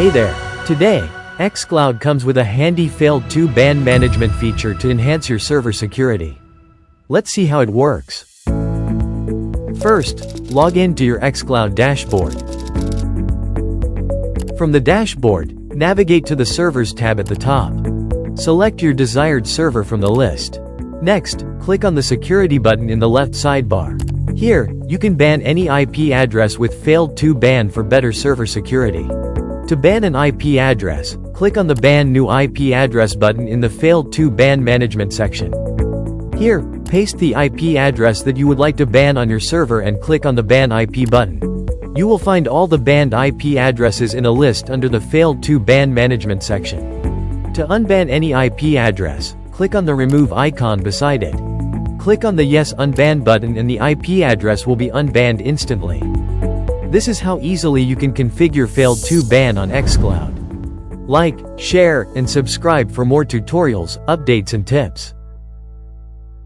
Hey there! Today, xCloud comes with a handy Fail2Ban management feature to enhance your server security. Let's see how it works. First, log in to your xCloud dashboard. From the dashboard, navigate to the Servers tab at the top. Select your desired server from the list. Next, click on the Security button in the left sidebar. Here, you can ban any IP address with Fail2Ban for better server security. To ban an IP address, click on the Ban New IP Address button in the Fail2Ban Management section. Here, paste the IP address that you would like to ban on your server and click on the Ban IP button. You will find all the banned IP addresses in a list under the Fail2Ban Management section. To unban any IP address, click on the Remove icon beside it. Click on the Yes Unban button and the IP address will be unbanned instantly. This is how easily you can configure Fail2Ban on xCloud. Like, share, and subscribe for more tutorials, updates and tips.